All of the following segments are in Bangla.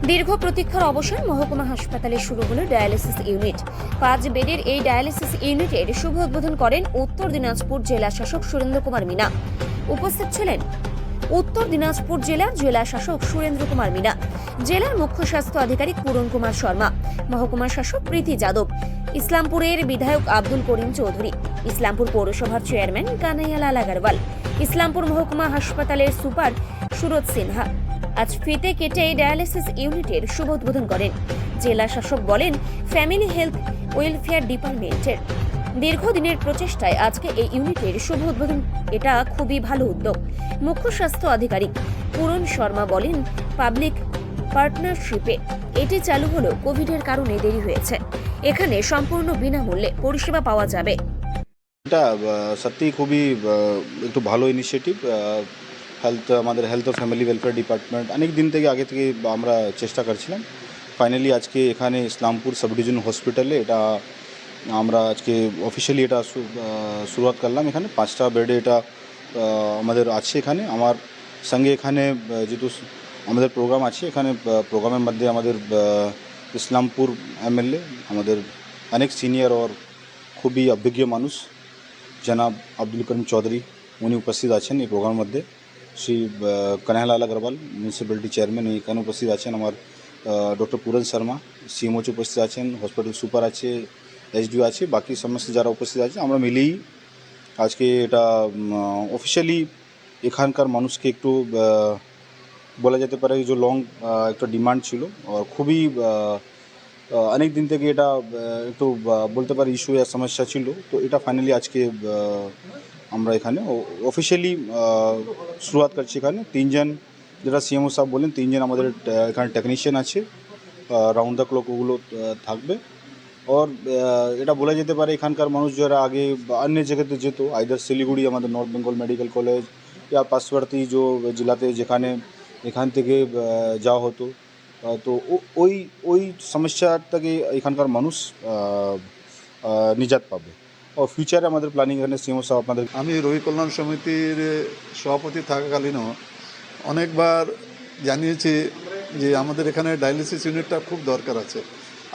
দীর্ঘ প্রতীক্ষার অবসান মহকুমা হাসপাতালে শুরু হলো ডায়ালিসিস ইউনিট। 5 বেডের এই ডায়ালিসিস ইউনিটের শুভ উদ্বোধন করেন উত্তর দিনাজপুর জেলা শাসক সুরেন্দ্র কুমার মিনা। উপস্থিত ছিলেন উত্তর দিনাজপুর জেলার জেলা শাসক সুরেন্দ্র কুমার মিনা, জেলার মুখ্য স্বাস্থ্য আধিকারিক পূরণ কুমার শর্মা, মহকুমা শাসক প্রীতি যাদব, ইসলামপুরের বিধায়ক আব্দুল করিম চৌধুরী, ইসলামপুর পৌরসভার চেয়ারম্যান কানাইয়ালাল আগরওয়াল, ইসলামপুর মহকুমা হাসপাতালের সুপার সুরজ সিনহা। আজ ফিতে কেটে ডায়ালিসিস ইউনিটের শুভ উদ্বোধন করেন। জেলা শাসক বলেন, ফ্যামিলি হেলথ ওয়েলফেয়ার ডিপার্টমেন্টের দীর্ঘদিনের প্রচেষ্টায় আজকে এই ইউনিটের শুভ উদ্বোধন। এটা খুবই ভালো উদ্যোগ। মুখ্য স্বাস্থ্য আধিকারিক পূরণ শর্মা বলেন, পাবলিক পার্টনারশিপে এটি চালু হলো কোভিডের কারণে দেরি হয়েছে। এখানে সম্পূর্ণ বিনামূল্যে পরিষেবা পাওয়া যাবে। এটা সত্যি খুবই একটু ভালো ইনিশিয়েটিভ। আমাদের হেলথ ও ফ্যামিলি ওয়েলফেয়ার ডিপার্টমেন্ট অনেক দিন থেকে আগে থেকে আমরা চেষ্টা করছিলাম। ফাইনালি আজকে এখানে ইসলামপুর সাব ডিভিশন হসপিটালে এটা আমরা আজকে অফিসিয়ালি এটা শুরুয়াত করলাম। এখানে 5টা বেডে এটা আমাদের আছে। এখানে আমার সঙ্গে এখানে যেহেতু আমাদের প্রোগ্রাম আছে, এখানে প্রোগ্রামের মধ্যে আমাদের ইসলামপুর এমএলএ, আমাদের অনেক সিনিয়র और খুবই অভিজ্ঞ মানুষ জনাব আব্দুল করিম চৌধুরী উনি উপস্থিত আছেন এই প্রোগ্রামের মধ্যে। শ্রী কানাইয়ালাল আগরওয়াল মিউনিসিপ্যালিটি চেয়ারম্যান এখানে উপস্থিত আছেন। আমার ডক্টর পূরণ শর্মা সিএমওচ উপস্থিত আছেন, হসপিটাল সুপার আছে, এসডিও আছে, বাকি সমস্ত যারা উপস্থিত আছে আমরা মিলেই আজকে এটা অফিসিয়ালি এখানকার মানুষকে একটু বলা যেতে পারে যে লং একটা ডিমান্ড ছিল আর খুবই অনেক দিন থেকে এটা একটু বলতে পারি ইস্যু या সমস্যা ছিল। তো এটা ফাইনালি আজকে আমরা এখানে অফিসিয়ালি শুরুয়াত করছি। এখানে 3জন যেটা সিএমও সাহেব বলেন 3জন আমাদের এখানে টেকনিশিয়ান আছে, রাউন্ড দ্য ক্লক ওগুলো থাকবে। और এটা বলা যেতে পারে এখানকার মানুষ যারা আগে অন্য জায়গাতে যেত, আইদার শিলিগুড়ি আমাদের নর্থ বেঙ্গল মেডিকেল কলেজ या পার্শ্ববর্তী যে জেলাতে যেখানে এখান থেকে যাওয়া হতো, তো ওই সমস্যার থেকে এখানকার মানুষ নিজাত পাবে। ও ফিউচারে আমাদের প্ল্যানিং এখানে সিএমও সাহেব আপনাদের। আমি রোগী কল্যাণ সমিতির সভাপতি থাকাকালীনও অনেকবার জানিয়েছি যে আমাদের এখানে ডায়ালিসিস ইউনিটটা খুব দরকার আছে।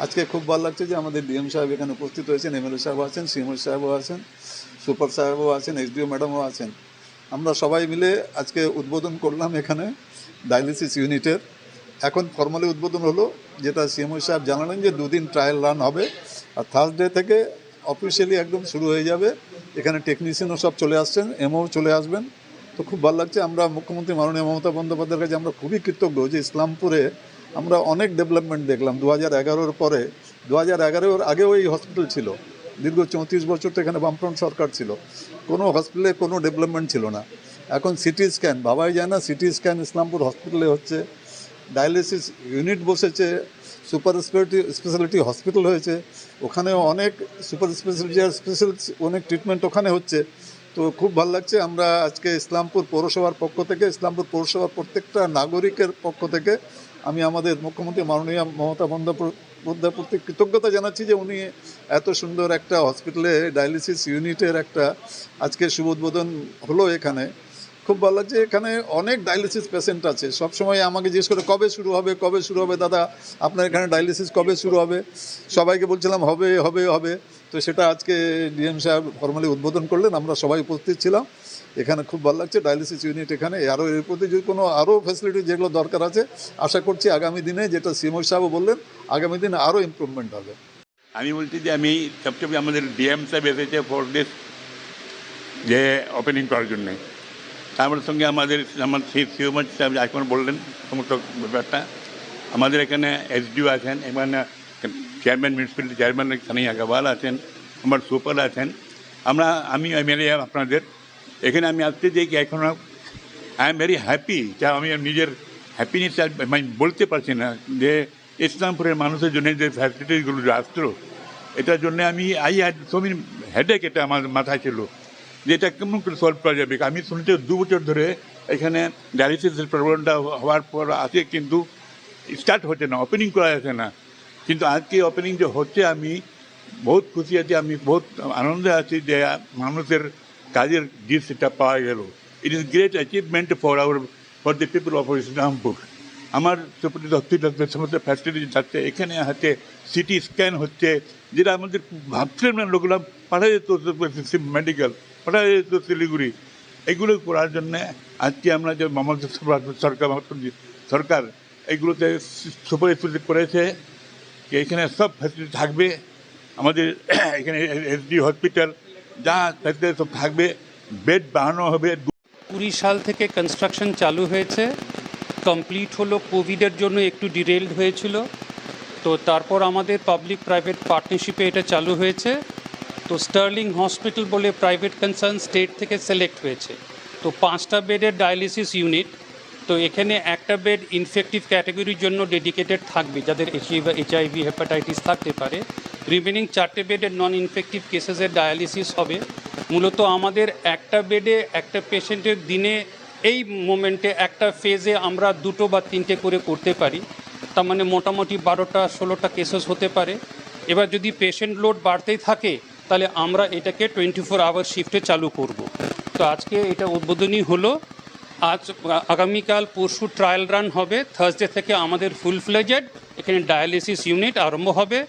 আজকে খুব ভালো লাগছে যে আমাদের ডিএম সাহেব এখানে উপস্থিত হয়েছেন, এমএলএ সাহেব আছেন, সিএমও সাহেবও আছেন, সুপার সাহেবও আছেন, এসডিও ম্যাডামও আছেন। আমরা সবাই মিলে আজকে উদ্বোধন করলাম এখানে ডায়ালিসিস ইউনিটের। এখন ফর্মালি উদ্বোধন হলো, যেটা সিএমও সাহেব জানালেন যে 2 দিন ট্রায়াল রান হবে আর থার্সডে থেকে অফিসিয়ালি একদম শুরু হয়ে যাবে। এখানে টেকনিশিয়ানও সব চলে আসছেন, এমও চলে আসবেন। তো খুব ভালো লাগছে। আমরা মুখ্যমন্ত্রী মাননীয় মমতা বন্দ্যোপাধ্যায়ের কাছে আমরা খুবই কৃতজ্ঞ যে ইসলামপুরে আমরা অনেক ডেভেলপমেন্ট দেখলাম 2011-র পরে। 2011-র আগেও এই হসপিটাল ছিল, দীর্ঘ 34 বছর তো এখানে বামফ্রন্ট সরকার ছিল, কোনো হসপিটালে কোনো ডেভেলপমেন্ট ছিল না। এখন সিটি স্ক্যান ভাবাই যায় না, সিটি স্ক্যান ইসলামপুর হসপিটালে হচ্ছে, ডায়ালিসিস ইউনিট বসেছে, সুপার স্পেশালিটি হসপিটাল হয়েছে, ওখানেও অনেক সুপার স্পেশালিটি আর স্পেশাল অনেক ট্রিটমেন্ট ওখানে হচ্ছে। তো খুব ভালো লাগছে। আমরা আজকে ইসলামপুর পৌরসভার পক্ষ থেকে, ইসলামপুর পৌরসভার প্রত্যেকটা নাগরিকের পক্ষ থেকে আমি আমাদের মুখ্যমন্ত্রী মাননীয় মমতা বন্দ্যোপাধ্যায়ের প্রতি কৃতজ্ঞতা জানাচ্ছি যে উনি এত সুন্দর একটা হসপিটালে ডায়ালিসিস ইউনিটের একটা আজকে শুভ উদ্বোধন হলো এখানে। খুব ভালো লাগছে। এখানে অনেক ডায়ালিসিস পেশেন্ট আছে, সবসময় আমাকে জিজ্ঞেস করে কবে শুরু হবে দাদা, আপনার এখানে ডায়ালিসিস কবে শুরু হবে। সবাইকে বলছিলাম হবে হবে হবে। তো সেটা আজকে ডিএম সাহেব ফর্মালি উদ্বোধন করলেন, আমরা সবাই উপস্থিত ছিলাম এখানে। খুব ভালো লাগছে ডায়ালিসিস ইউনিট এখানে। আরও এর প্রতি যদি কোনো আরও ফ্যাসিলিটি যেগুলো দরকার আছে, আশা করছি আগামী দিনে, যেটা সিএমও সাহেবও বললেন, আগামী দিনে আরও ইমপ্রুভমেন্ট হবে। আমি বলছি যে আমি সবচেয়ে আমাদের ডিএম সাহেব এসেছে ফর দিস যে ওপেনিং করার জন্যে। তার সঙ্গে আমার সিএমও সাহেব এখন বললেন সমস্ত ব্যাপারটা। আমাদের এখানে এসডিও আছেন, এখানে chairman municipality chairman Kanhaiya Agarwal আছেন, আমার সুপার আছেন, আমি এমএলএ আপনাদের এখানে। আমি আসতে যে কি এখন আই এম ভেরি হ্যাপি, যা আমি নিজের হ্যাপিনেস আমি বলতে পারছি না, যে ইসলামপুরের মানুষের জন্য যে ফ্যাসিলিটিসগুলো যে আসতো, এটার জন্য আমি হ্যাড সো মেনি হেডেক, এটা আমার মাথায় ছিল যে এটা কেমন করে সলভ করা যাবে। আমি শুনছি 2 বছর ধরে এখানে ডায়ালিসিসের প্রবলেমটা হওয়ার পর আছে, কিন্তু স্টার্ট হচ্ছে না, ওপেনিং করা যাচ্ছে না। কিন্তু আজকে ওপেনিং যে হচ্ছে আমি বহুত খুশি আছি, আমি বহুত আনন্দে আছি যে মানুষের কাজের জিনিস সেটা পাওয়া গেল। It is great achievement for the people of Islampur. আমার সুপারিশ হসপিটাল সমস্ত ফ্যাসিলিটি যাচ্ছে, এখানে হাতে সিটি স্ক্যান হচ্ছে, যেটা আমাদের ভাবছিলাম না, লোকগুলো পাঠা যেত মেডিকেল, পাঠা যেত শিলিগুড়ি। এগুলো করার জন্যে আজকে আমরা যে আমাদের সরকার এগুলোতে সুপারিশ করেছে যে এখানে সব ফ্যাসিলিটি থাকবে, আমাদের এখানে এসডি হসপিটাল যা ফ্যাসিলিটি সব থাকবে, বেড বাড়ানো হবে। 20 সাল থেকে কনস্ট্রাকশন চালু হয়েছে, কমপ্লিট হলো, কোভিডের জন্য একটু ডিরেলড হয়েছিল, তো তারপর আমাদের পাবলিক প্রাইভেট পার্টনারশিপে এটা চালু হয়েছে। তো স্টার্লিং হসপিটাল বলে প্রাইভেট কনসার্ন স্টেট থেকে সিলেক্ট হয়েছে। তো 5টা বেডের ডায়ালিসিস ইউনিট, তো এখানে একটা বেড ইনফেক্টিভ ক্যাটাগরির জন্য ডেডিকেটেড থাকবে, যাদের HIV হেপাটাইটিস থাকতে পারে। রিমেনিং 4টে বেডের নন ইনফেক্টিভ কেসেসের ডায়ালিসিস হবে। মূলত আমাদের একটা বেডে একটা পেশেন্টের দিনে এই মোমেন্টে একটা ফেজে আমরা 2 বা 3টে করে করতে পারি, তার মানে মোটামুটি 12টা 16টা কেসেস হতে পারে। এবার যদি পেশেন্ট লোড বাড়তেই থাকে তাহলে আমরা এটাকে 24 আওয়ার শিফটে চালু করব। তো আজকে এটা উদ্বোধনী হলো। আজ আগামীকাল পরশু ট্রায়াল রান হবে, থার্সডে থেকে আমাদের ফুল ফ্লেজেড এখানে ডায়ালিসিস ইউনিট আরম্ভ হবে।